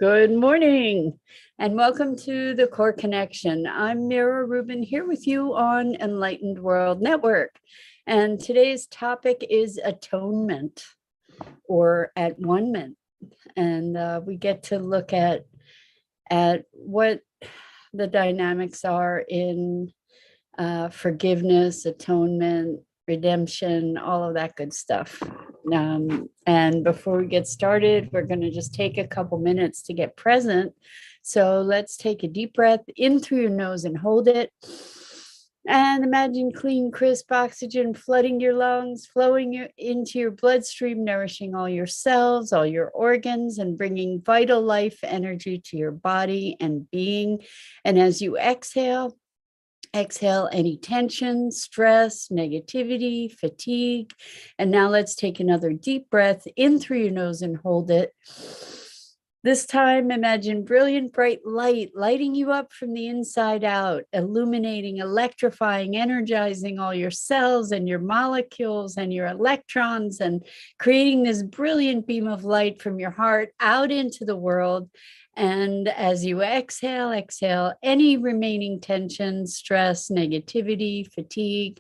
Good morning and welcome to the Core Connection. I'm Mira Rubin here with you on Enlightened World Network. And today's topic is atonement or at-one-ment. And we get to look at what the dynamics are in forgiveness, atonement, redemption, all of that good stuff. And before we get started, we're going to just take a couple minutes to get present. So let's take a deep breath in through your nose and hold it. And imagine clean, crisp oxygen flooding your lungs, flowing into your bloodstream, nourishing all your cells, all your organs, and bringing vital life energy to your body and being. And as you exhale any tension, stress, negativity, fatigue. And now let's take another deep breath in through your nose and hold it. This time, imagine brilliant, bright light lighting you up from the inside out, illuminating, electrifying, energizing all your cells and your molecules and your electrons, and creating this brilliant beam of light from your heart out into the world. And as you exhale any remaining tension, stress, negativity, fatigue.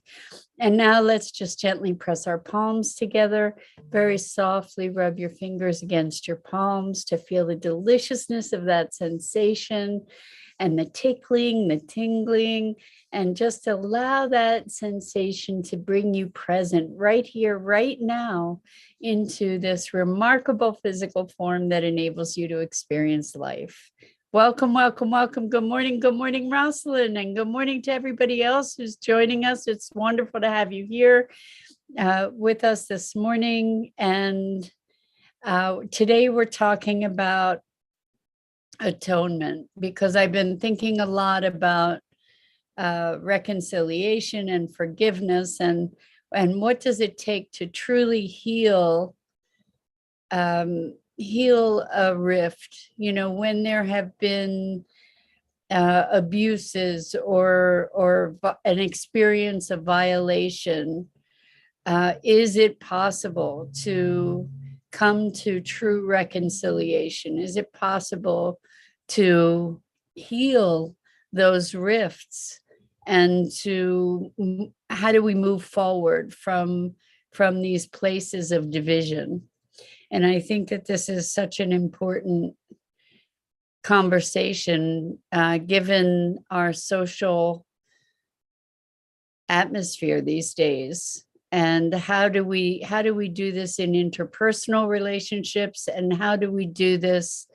And now let's just gently press our palms together. Very softly rub your fingers against your palms to feel the deliciousness of that sensation and the tickling, the tingling, and just allow that sensation to bring you present right here, right now, into this remarkable physical form that enables you to experience life. Welcome, welcome, welcome. Good morning, Rosalind, and good morning to everybody else who's joining us. It's wonderful to have you here with us this morning. And today we're talking about atonement, because I've been thinking a lot about reconciliation and forgiveness, and what does it take to truly heal a rift, when there have been abuses or an experience of violation. Is it possible to come to true reconciliation? Is it possible to heal those rifts, and how do we move forward from these places of division? And I think that this is such an important conversation, given our social atmosphere these days. And how do we do this in interpersonal relationships, and how do we do this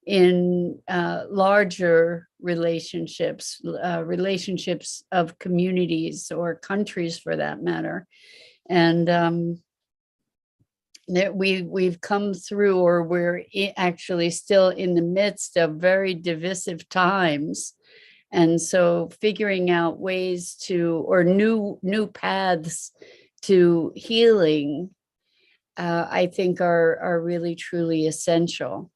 in larger relationships, relationships of communities or countries, for that matter? And that we've come through, or we're actually still in the midst of very divisive times. And so figuring out ways to, or new paths to healing, I think are really, truly essential.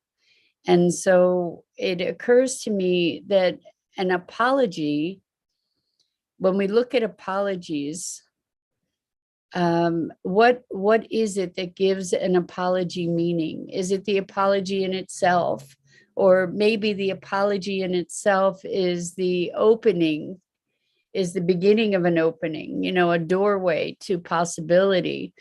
And so it occurs to me that an apology, when we look at apologies, what is it that gives an apology meaning? Is it the apology in itself? Or maybe the apology in itself is the opening, is the beginning of an opening, a doorway to possibility.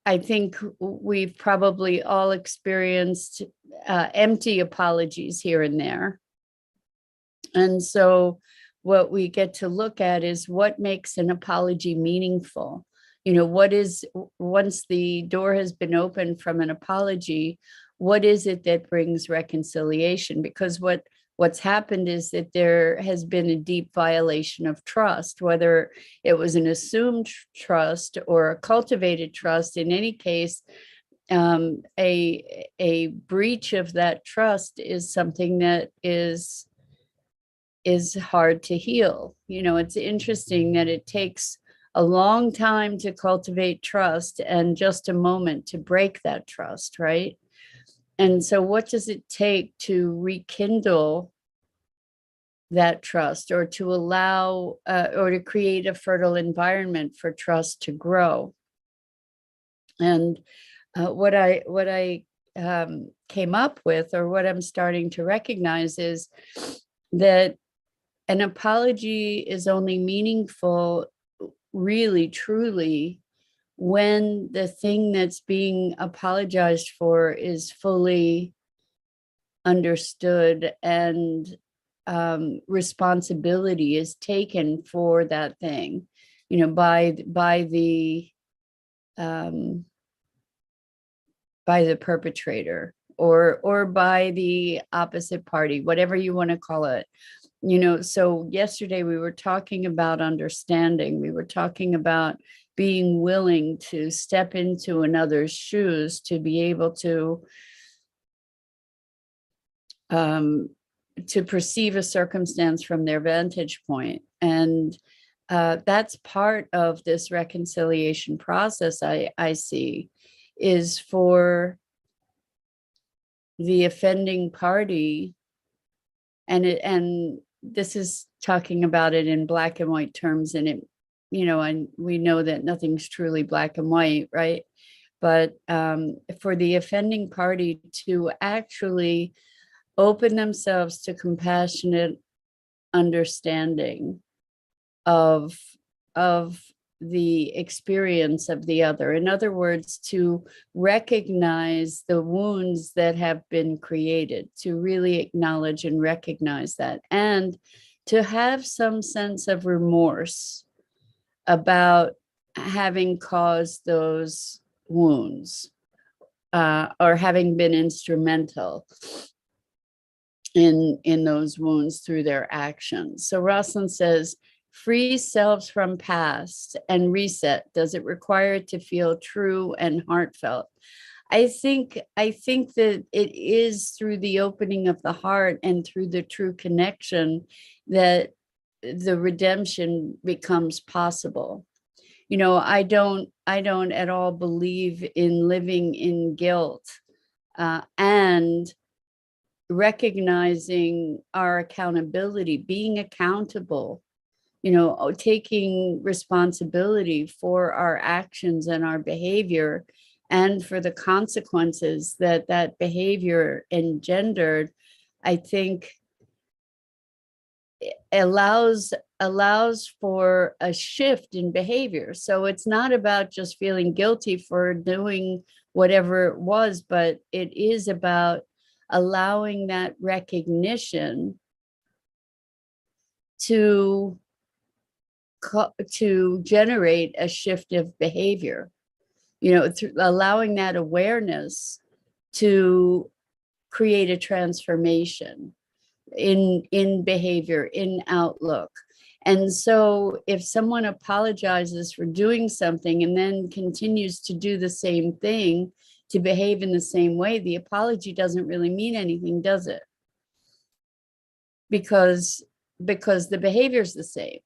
I think we've probably all experienced empty apologies here and there. And so what we get to look at is what makes an apology meaningful. What is, once the door has been opened from an apology, what is it that brings reconciliation? Because what's happened is that there has been a deep violation of trust, whether it was an assumed trust or a cultivated trust. In any case, a breach of that trust is something that is hard to heal. It's interesting that it takes a long time to cultivate trust and just a moment to break that trust, right? And so what does it take to rekindle that trust, or to allow or to create a fertile environment for trust to grow? And what I came up with, or what I'm starting to recognize, is that an apology is only meaningful, really, truly, when the thing that's being apologized for is fully understood and responsibility is taken for that thing, by the perpetrator, or by the opposite party, whatever you want to call it. So yesterday we were talking about understanding. We were talking about being willing to step into another's shoes, to be able to perceive a circumstance from their vantage point. And that's part of this reconciliation process, I see, is for the offending party. And this is talking about it in black and white terms, and and we know that nothing's truly black and white, right? But for the offending party to actually open themselves to compassionate understanding of the experience of the other. In other words, to recognize the wounds that have been created, to really acknowledge and recognize that, and to have some sense of remorse about having caused those wounds, or having been instrumental in those wounds through their actions. So Rosalind says, free selves from past and reset. Does it require it to feel true and heartfelt? I think that it is through the opening of the heart and through the true connection that the redemption becomes possible. I don't at all believe in living in guilt, and recognizing our accountability, being accountable, taking responsibility for our actions and our behavior, and for the consequences that behavior engendered. I think allows for a shift in behavior. So it's not about just feeling guilty for doing whatever it was, but it is about allowing that recognition to generate a shift of behavior, allowing that awareness to create a transformation in behavior, in outlook. And so if someone apologizes for doing something and then continues to do the same thing, to behave in the same way, the apology doesn't really mean anything, does it? Because the behavior is the same.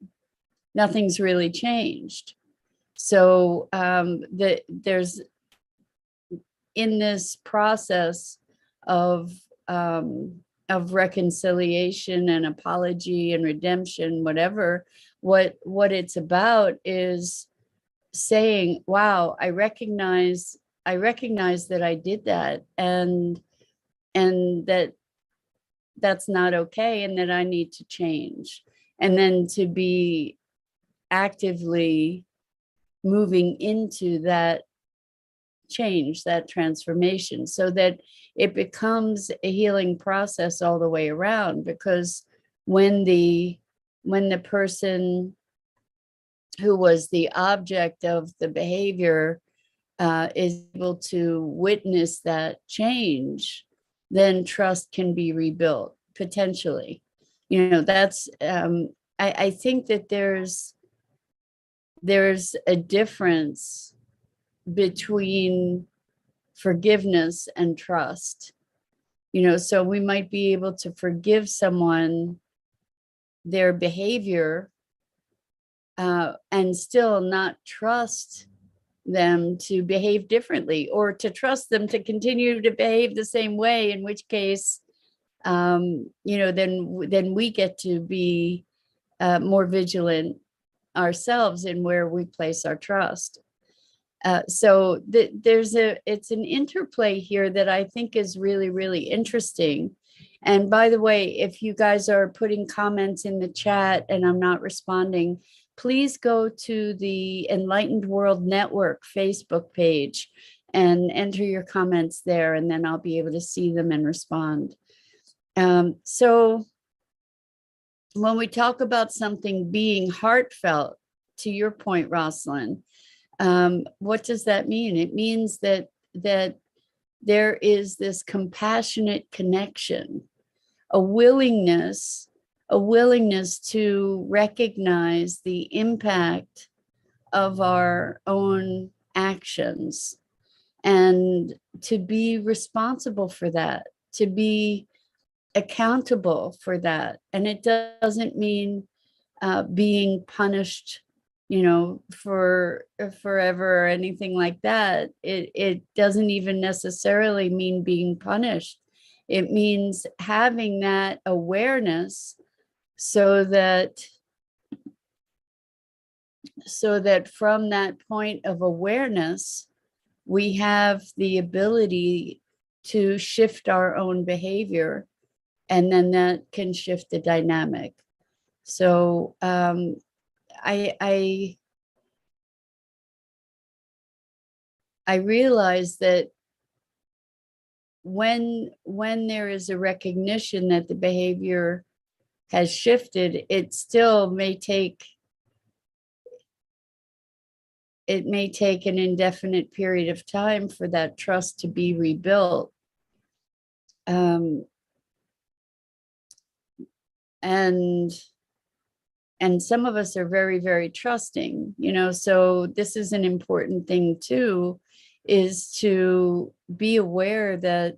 Nothing's really changed. So there's, in this process of reconciliation and apology and redemption, whatever, what it's about is saying, wow, I recognize that I did that, and that's not okay, and that I need to change. And then to be actively moving into that change, that transformation, so that it becomes a healing process all the way around. Because when the person who was the object of the behavior is able to witness that change, then trust can be rebuilt, potentially. That's I think that there's a difference between forgiveness and trust. So we might be able to forgive someone their behavior, and still not trust them to behave differently, or to trust them to continue to behave the same way, in which case then we get to be more vigilant ourselves in where we place our trust. It's an interplay here that I think is really, really interesting. And by the way, if you guys are putting comments in the chat and I'm not responding, please go to the Enlightened World Network Facebook page and enter your comments there, and then I'll be able to see them and respond. So when we talk about something being heartfelt, to your point, Rosalind, what does that mean? It means that there is this compassionate connection, a willingness to recognize the impact of our own actions and to be responsible for that, to be accountable for that. And it doesn't mean being punished, for forever or anything like that. It doesn't even necessarily mean being punished. It means having that awareness so that from that point of awareness, we have the ability to shift our own behavior, and then that can shift the dynamic. So I realize that when there is a recognition that the behavior has shifted, it still may take an indefinite period of time for that trust to be rebuilt. And some of us are very, very trusting, so this is an important thing too, is to be aware that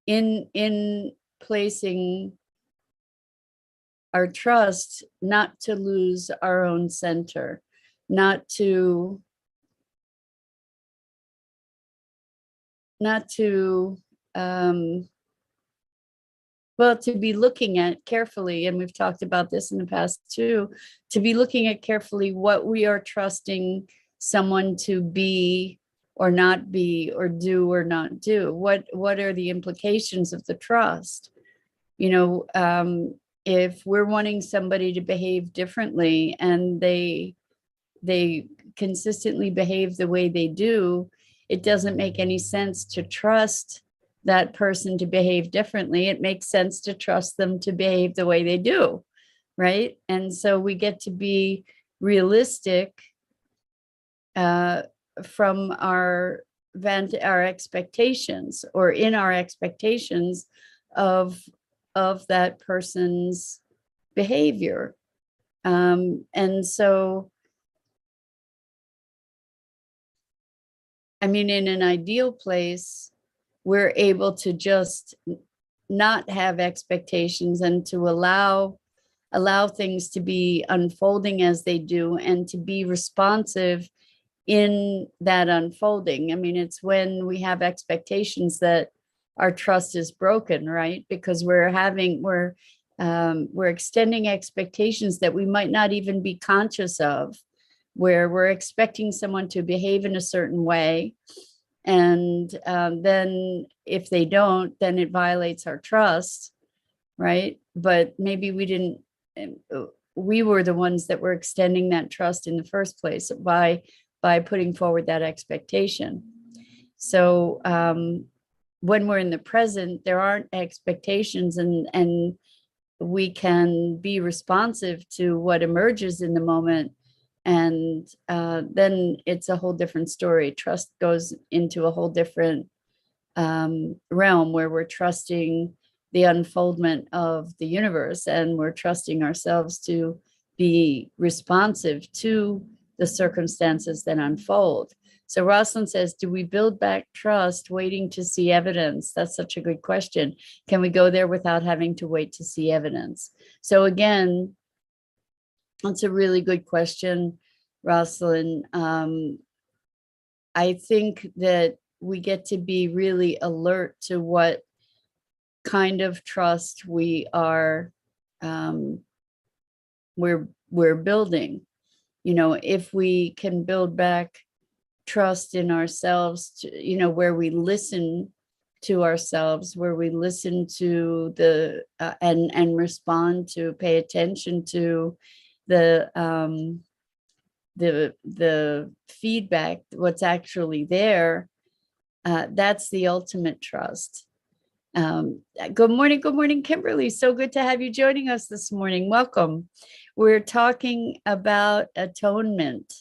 in placing our trust, not to lose our own center, not to well, to be looking at carefully, and we've talked about this in the past too, to be looking at carefully what we are trusting someone to be or not be, or do or not do. What are the implications of the trust? If we're wanting somebody to behave differently and they consistently behave the way they do, it doesn't make any sense to trust that person to behave differently. It makes sense to trust them to behave the way they do, right? And so we get to be realistic from our expectations, or in our expectations of that person's behavior. And so, I mean, in an ideal place, we're able to just not have expectations and to allow things to be unfolding as they do, and to be responsive in that unfolding. I mean, it's when we have expectations that our trust is broken, right? Because we're extending expectations that we might not even be conscious of, where we're expecting someone to behave in a certain way. And then if they don't, then it violates our trust, right? But maybe we were the ones that were extending that trust in the first place by putting forward that expectation. So when we're in the present, there aren't expectations, and we can be responsive to what emerges in the moment. And then it's a whole different story. Trust goes into a whole different realm, where we're trusting the unfoldment of the universe, and we're trusting ourselves to be responsive to the circumstances that unfold. So Rosalind says, do we build back trust waiting to see evidence? That's such a good question. Can we go there without having to wait to see evidence? So again, that's a really good question, Rosalind. I think that we get to be really alert to what kind of trust we are we're building. if we can build back trust in ourselves, where we listen to ourselves, where we listen to the and respond to, pay attention to the feedback, what's actually there. That's the ultimate trust. Good morning, Kimberly. So good to have you joining us this morning. Welcome. We're talking about atonement.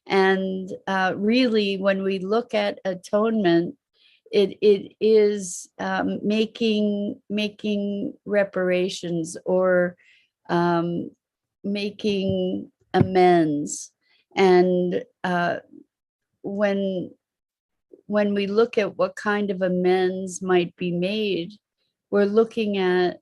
And really, when we look at atonement, it is making reparations, or making amends. And when we look at what kind of amends might be made, we're looking at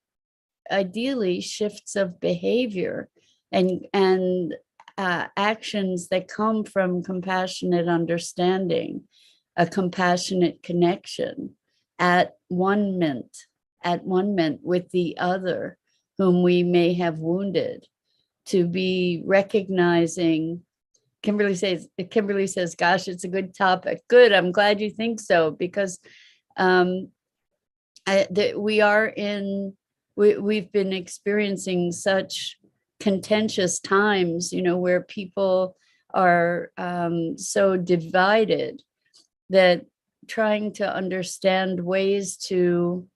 ideally shifts of behavior and actions that come from compassionate understanding, a compassionate connection, at-one-ment with the other whom we may have wounded, to be recognizing. Kimberly says, gosh, it's a good topic. Good. I'm glad you think so, because we've been experiencing such contentious times, where people are so divided, that trying to understand ways to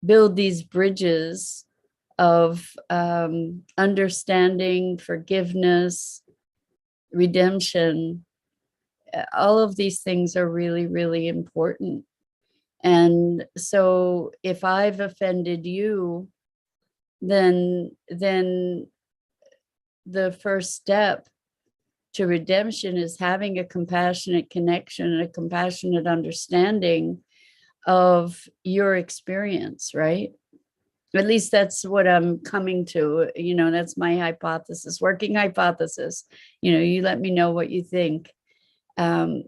build these bridges of understanding, forgiveness, redemption, all of these things are really, really important. And so if I've offended you, then the first step to redemption is having a compassionate connection and a compassionate understanding of your experience, right? At least that's what I'm coming to. That's my hypothesis, working hypothesis. You let me know what you think. And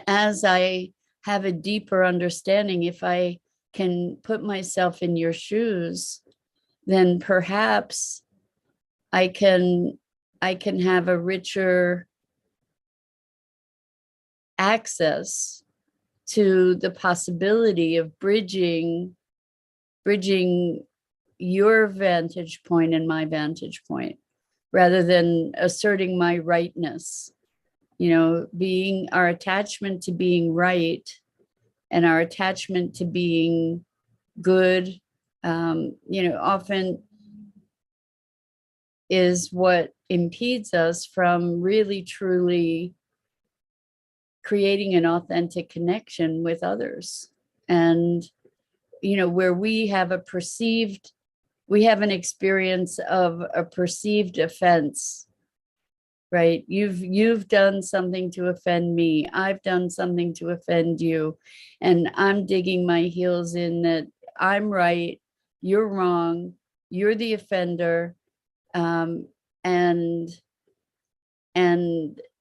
as I have a deeper understanding, if I can put myself in your shoes, then perhaps I can have a richer access to the possibility of bridging your vantage point and my vantage point, rather than asserting my rightness. Being our attachment to being right and our attachment to being good, often is what impedes us from really truly creating an authentic connection with others. And where we have an experience of a perceived offense, right? You've done something to offend me, I've done something to offend you, and I'm digging my heels in that I'm right, you're wrong, you're the offender. And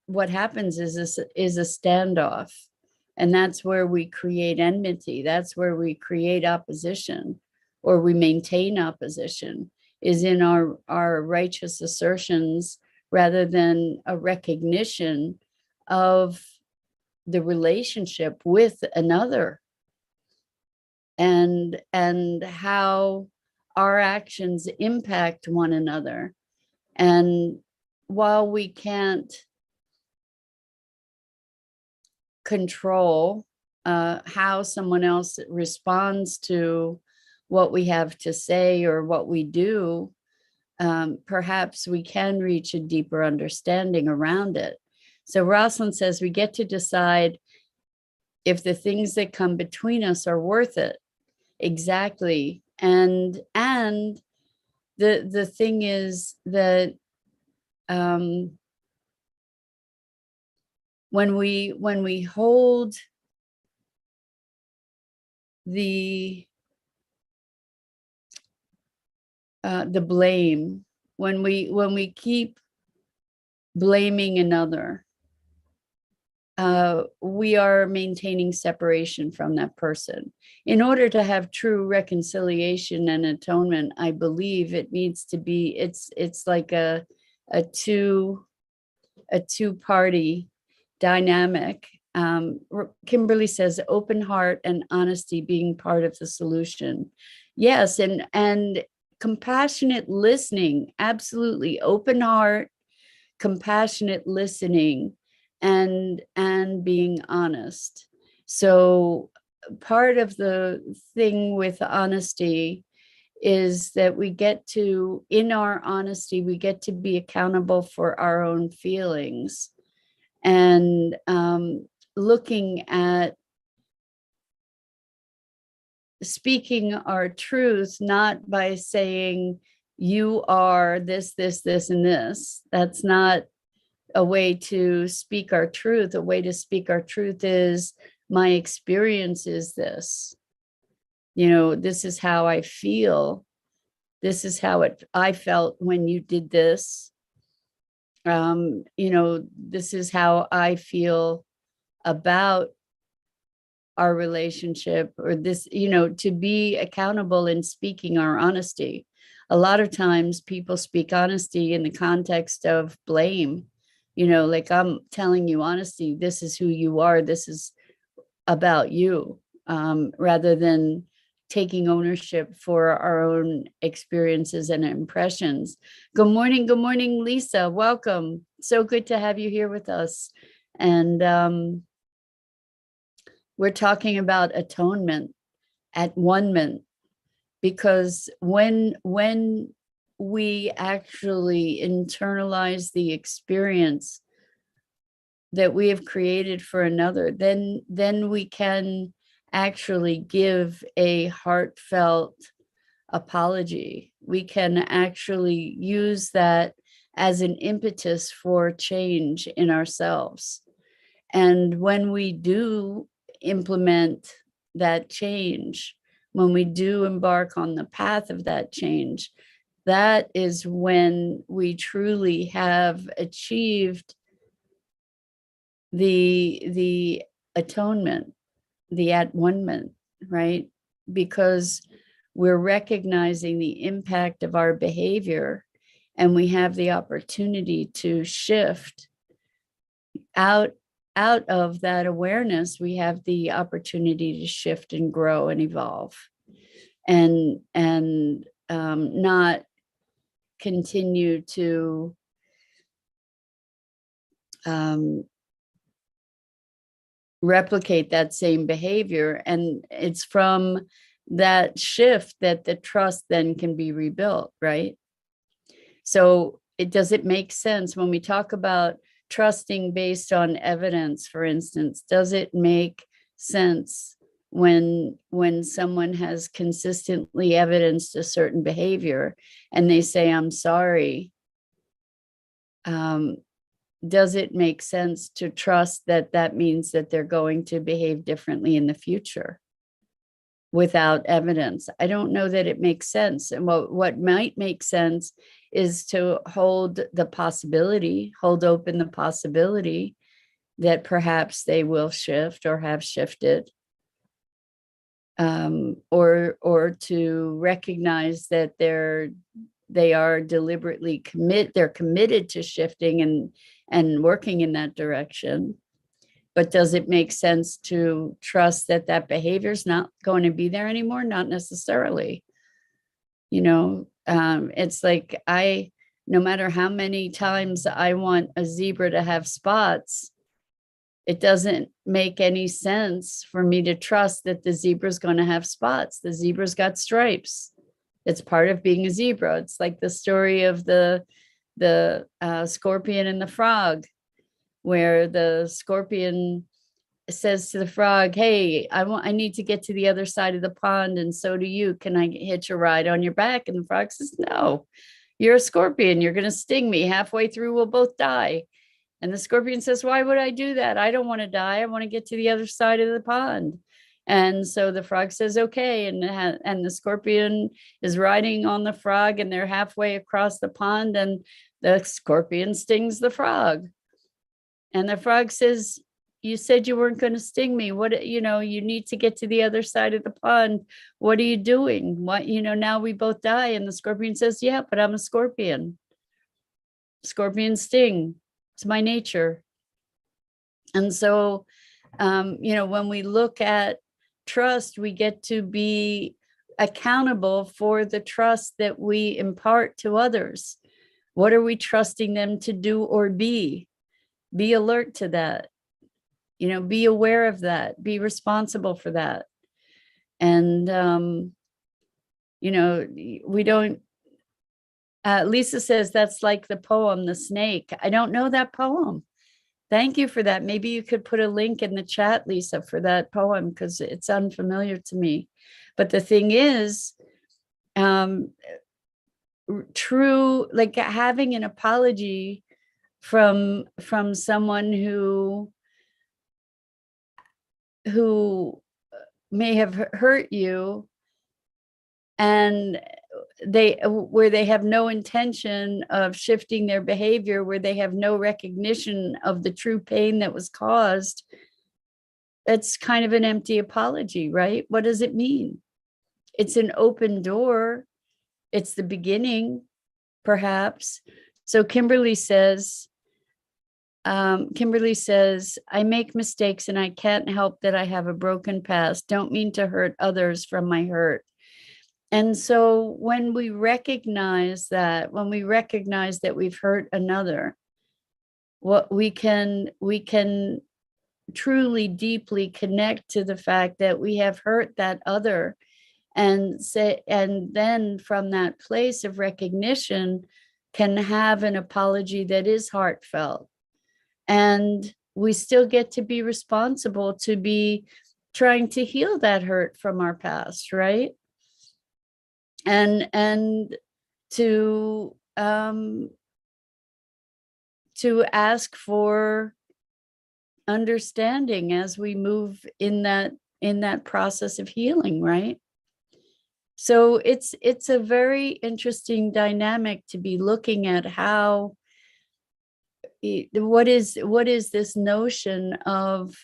what happens is a standoff. And that's where we create enmity. That's where we create opposition, or we maintain opposition, is in our righteous assertions, rather than a recognition of the relationship with another, and how our actions impact one another. And while we can't control how someone else responds to what we have to say or what we do, perhaps we can reach a deeper understanding around it. So Rosalind says we get to decide if the things that come between us are worth it. Exactly. And the thing is that when we hold the blame, when we keep blaming another, we are maintaining separation from that person. In order to have true reconciliation and atonement, I believe it needs to be, it's like a two-party dynamic. Kimberly says open heart and honesty being part of the solution. Yes, and compassionate listening, absolutely. Open heart, compassionate listening, and being honest. So part of the thing with honesty is that we get to, in our honesty, we get to be accountable for our own feelings, and looking at speaking our truth, not by saying you are this, this, this, and this. That's not a way to speak our truth. A way to speak our truth is, my experience is this. This is how I feel. This is how I felt when you did this. This is how I feel about our relationship, or this, to be accountable in speaking our honesty. A lot of times people speak honesty in the context of blame, like, I'm telling you honesty, this is who you are, this is about you, rather than taking ownership for our own experiences and impressions. Good morning, Lisa. Welcome. So good to have you here with us. And we're talking about atonement, at-one-ment, because when we actually internalize the experience that we have created for another, then we can actually give a heartfelt apology. We can actually use that as an impetus for change in ourselves. And when we do implement that change, when we do embark on the path of that change, that is when we truly have achieved the atonement, the at-one-ment, right? Because we're recognizing the impact of our behavior, and we have the opportunity to shift out of that awareness. We have the opportunity to shift and grow and evolve, and not continue to replicate that same behavior. And it's from that shift that the trust then can be rebuilt, right? So does it make sense when we talk about trusting based on evidence, for instance? Does it make sense when someone has consistently evidenced a certain behavior and they say, I'm sorry? Does it make sense to trust that that means that they're going to behave differently in the future without evidence? I don't know that it makes sense. And what might make sense is to hold open the possibility that perhaps they will shift or have shifted, or to recognize that they are deliberately committed to shifting and working in that direction. But does it make sense to trust that that behavior is not going to be there anymore? Not necessarily. It's like, no matter how many times I want a zebra to have spots, it doesn't make any sense for me to trust that the zebra is going to have spots. The zebra's got stripes. It's part of being a zebra. It's like the story of the scorpion and the frog, where the scorpion says to the frog, hey, I need to get to the other side of the pond, and so do you. Can I hitch a ride on your back? And the frog says, no, you're a scorpion. You're going to sting me. Halfway through, we'll both die. And the scorpion says, why would I do that? I don't want to die. I want to get to the other side of the pond. And so the frog says, okay. And the scorpion is riding on the frog, and they're halfway across the pond, and the scorpion stings the frog. And the frog says, you said you weren't going to sting me. What, you need to get to the other side of the pond. What are you doing? What, now we both die. And the scorpion says, yeah, but I'm a scorpion. Scorpions sting. It's my nature. And so, when we look at trust, we get to be accountable for the trust that we impart to others. What are we trusting them to do or be? Be alert to that. Be aware of that. Be responsible for that. And, we don't, Lisa says that's like the poem, The Snake. I don't know that poem. Thank you for that. Maybe you could put a link in the chat, Lisa, for that poem, because it's unfamiliar to me. But the thing is, true, like having an apology from someone who may have hurt you, and where they have no intention of shifting their behavior, where they have no recognition of the true pain that was caused, it's kind of an empty apology, right? What does it mean? It's an open door. It's the beginning, perhaps. So Kimberly says, I make mistakes and I can't help that I have a broken past. Don't mean to hurt others from my hurt. And so when we recognize that we've hurt another, what we can truly deeply connect to the fact that we have hurt that other, and then from that place of recognition can have an apology that is heartfelt. And we still get to be responsible to be trying to heal that hurt from our past, right? And to ask for understanding as we move in that process of healing, right? So it's a very interesting dynamic to be looking at how what is this notion of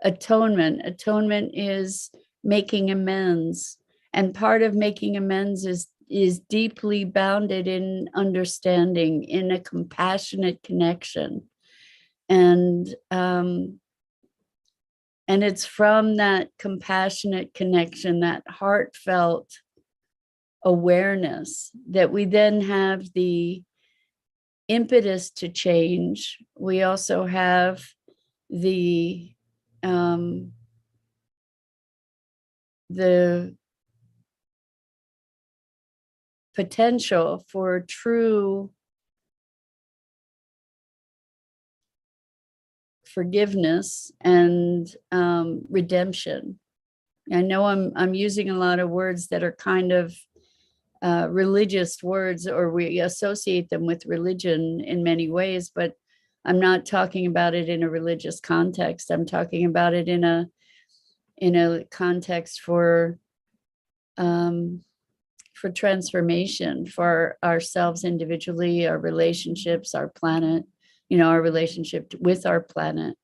atonement. Atonement is making amends. And part of making amends is deeply bounded in understanding, in a compassionate connection. And it's from that compassionate connection, that heartfelt awareness, that we then have the impetus to change. We also have the potential for true forgiveness and redemption. I know I'm using a lot of words that are kind of religious words, or we associate them with religion in many ways, but I'm not talking about it in a religious context. I'm talking about it in a context for transformation for ourselves individually, our relationships, our planet, our relationship with our planet,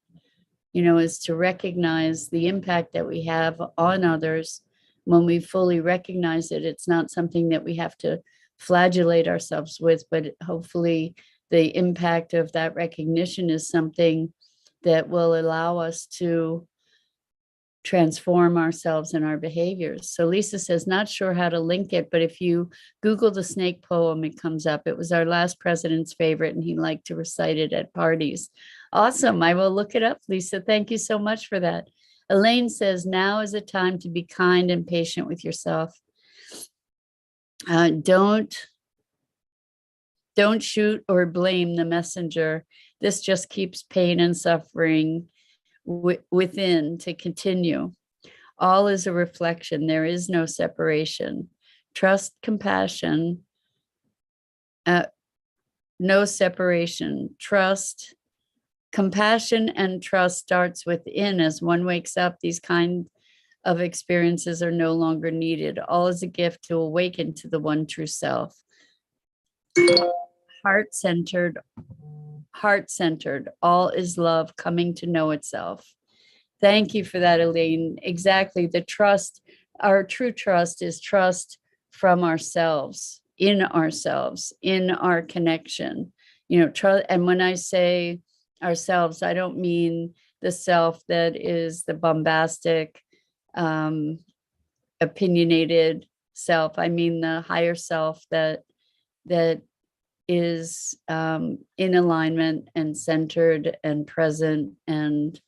is to recognize the impact that we have on others. When we fully recognize it, it's not something that we have to flagellate ourselves with, but hopefully the impact of that recognition is something that will allow us to transform ourselves and our behaviors. So Lisa says, not sure how to link it, but if you Google the snake poem, it comes up. It was our last president's favorite, and he liked to recite it at parties. Awesome. I will look it up, Lisa. Thank you so much for that. Elaine says, now is a time to be kind and patient with yourself. Don't shoot or blame the messenger. This just keeps pain and suffering within to continue. All is a reflection. There is no separation. Trust, compassion, no separation. Trust, compassion, and trust starts within. As one wakes up, these kind of experiences are no longer needed. All is a gift to awaken to the one true self. Heart-centered, heart-centered. All is love coming to know itself. Thank you for that, Elaine. Exactly. The trust, our true trust is trust from ourselves, in our connection. Trust. And when I say ourselves, I don't mean the self that is the bombastic, opinionated self. I mean the higher self that is in alignment and centered and present and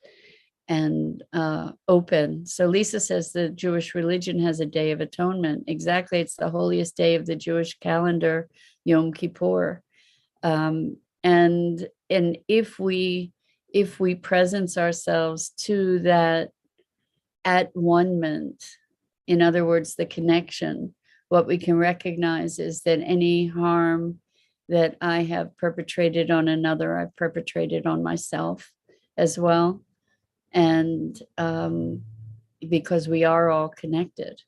open. So Lisa says the Jewish religion has a day of atonement. Exactly. It's the holiest day of the Jewish calendar, Yom Kippur. And if we presence ourselves to that at-one-ment, in other words, the connection, what we can recognize is that any harm that I have perpetrated on another, I've perpetrated on myself as well. And because we are all connected,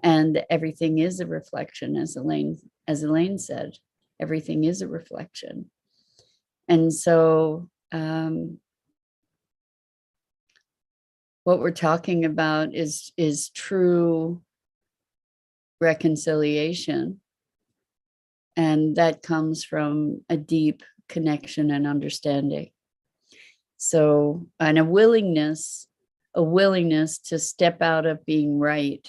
and everything is a reflection, as Elaine said, everything is a reflection. And so what we're talking about is true reconciliation. And that comes from a deep connection and understanding. So, and a willingness to step out of being right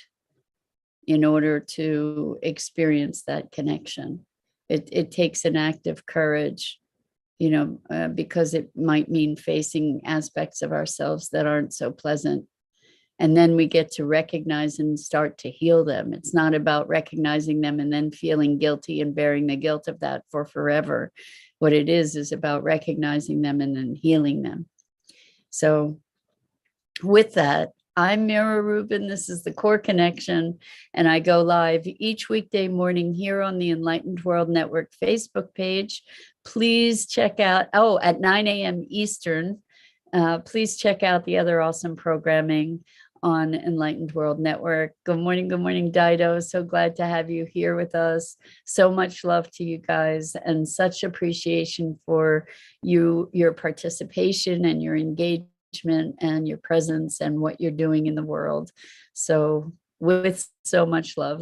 in order to experience that connection. It takes an act of courage, because it might mean facing aspects of ourselves that aren't so pleasant. And then we get to recognize and start to heal them. It's not about recognizing them and then feeling guilty and bearing the guilt of that for forever. What it is about recognizing them and then healing them. So with that, I'm Mira Rubin. This is the Core Connection, and I go live each weekday morning here on the Enlightened World Network Facebook page. Please check out, at 9 a.m. Eastern. Please check out the other awesome programming on Enlightened World Network. Good morning, Dido. So glad to have you here with us. So much love to you guys, and such appreciation for your participation and your engagement and your presence and what you're doing in the world. So with so much love.